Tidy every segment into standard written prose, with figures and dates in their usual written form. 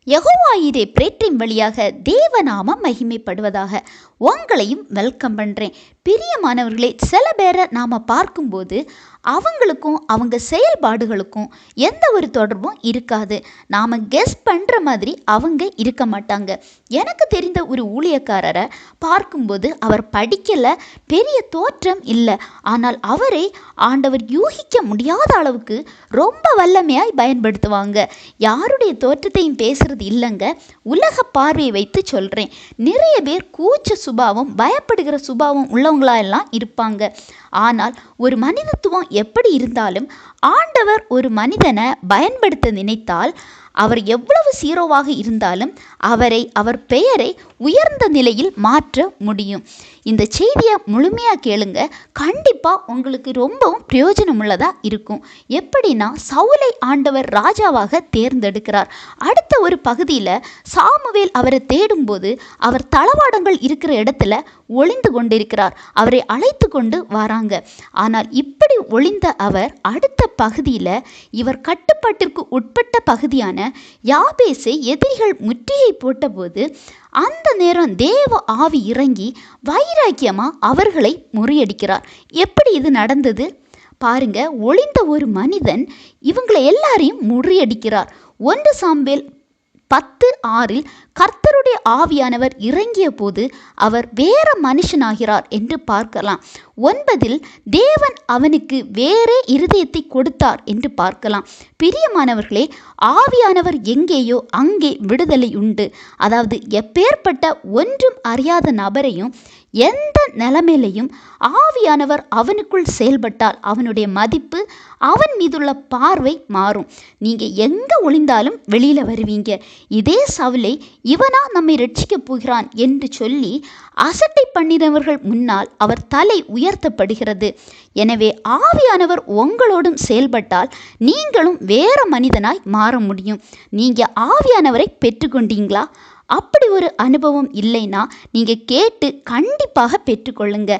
யெகோவாயிரே பிரேட்டின் வழியாக தேவநாமம் மகிமைப்படுவதாக. உங்களையும் வெல்கம் பண்ணுறேன். பிரியமானவர்களே, சில பேரை நாம் பார்க்கும்போது அவங்களுக்கும் அவங்க செயல்பாடுகளுக்கும் எந்த ஒரு தொடர்பும் இருக்காது. நாம் கெஸ் பண்ணுற மாதிரி அவங்க இருக்க மாட்டாங்க. எனக்கு தெரிந்த ஒரு ஊழியக்காரரை பார்க்கும்போது அவர் படிக்கலை, பெரிய தோற்றம் இல்லை, ஆனால் அவரை ஆண்டவர் யூகிக்க முடியாத அளவுக்கு ரொம்ப வல்லமையாய் பயன்படுத்துவாங்க. யாருடைய தோற்றத்தையும் பேசுகிறது இல்லைங்க, உலக பார்வையை வைத்து சொல்கிறேன். நிறைய பேர் கூச்ச சுபாவம், பயப்படுகிற சுபாவம் உள்ளவங்களா எல்லாம் இருப்பாங்க. ஆனால் ஒரு மனிதத்துவம் எப்படி இருந்தாலும் ஆண்டவர் ஒரு மனிதனை பயன்படுத்த நினைத்தால் அவர் எவ்வளவு சீரோவாக இருந்தாலும் அவர் பெயரை உயர்ந்த நிலையில் மாற்ற முடியும். இந்த செய்தியை முழுமையாக கேளுங்க, கண்டிப்பாக உங்களுக்கு ரொம்பவும் பிரயோஜனம் உள்ளதாக இருக்கும். எப்படின்னா, சவுலை ஆண்டவர் ராஜாவாக தேர்ந்தெடுக்கிறார். அடுத்த ஒரு பகுதியில் சாமுவேல் அவரை தேடும்போது அவர் தளவாடங்கள் இருக்கிற இடத்துல ஒளிந்து கொண்டிருக்கிறார். அவரை அழைத்து கொண்டு வராங்க. ஆனால் இப்படி ஒளிந்த அவர் அடுத்த பகுதியில் இவர் கட்டுப்பாட்டிற்கு உட்பட்ட பகுதியான யாபேசை எதிரிகள் முற்றுகை போட்டபோது அந்த நேரம் தேவ ஆவி இறங்கி வைராக்கியமா அவர்களை முறியடிக்கிறார். எப்படி இது நடந்தது பாருங்க. ஒளிந்த ஒரு மனிதன் இவங்களை எல்லாரையும் முறியடிக்கிறார். 1 சாமுவேல் 10:6 கர்த்தருடைய ஆவியானவர் இறங்கிய போது அவர் வேற மனுஷனாகிறார் என்று பார்க்கலாம். 9 தேவன் அவனுக்கு வேறே இருதயத்தை கொடுத்தார் என்று பார்க்கலாம். பிரியமானவர்களே, ஆவியானவர் எங்கேயோ அங்கே விடுதலை உண்டு. அதாவது எப்பேற்பட்ட ஒன்றும் அறியாத நபரையும் எந்த நிலைமையிலையும் ஆவியானவர் அவனுக்குள் செயல்பட்டால் அவனுடைய மதிப்பு, அவன் மீதுள்ள பார்வை மாறும். நீங்கள் எங்கே ஒளிந்தாலும் வெளியில் வருவீங்க. இதே சவுலை இவனா நம்மை ரட்சிக்க போகிறான் என்று சொல்லி அசட்டை பண்ணினவர்கள் முன்னால் அவர் தலை உயர்த்தப்படுகிறது. எனவே ஆவியானவர் உங்களோடும் செயல்பட்டால் நீங்களும் வேற மனிதனாய் மாற முடியும். நீங்கள் ஆவியானவரை பெற்றுக்கொண்டீங்களா? அப்படி ஒரு அனுபவம் இல்லைன்னா நீங்கள் கேட்டு கண்டிப்பாக பெற்றுக்கொள்ளுங்க.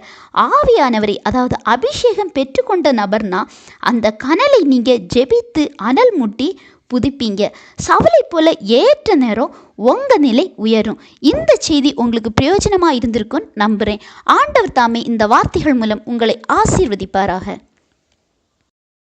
ஆவியானவரை, அதாவது அபிஷேகம் பெற்றுக்கொண்ட நபர்னா அந்த கனலை நீங்கள் ஜெபித்து அனல் மூட்டி புதுப்பீங்க. சவுலை போல ஏற்ற நேரம் உங்கள் நிலை உயரும். இந்த செய்தி உங்களுக்கு பிரயோஜனமாக இருந்திருக்குன்னு நம்புகிறேன். ஆண்டவர் தாமே இந்த வார்த்தைகள் மூலம் உங்களை ஆசீர்வதிப்பாராக.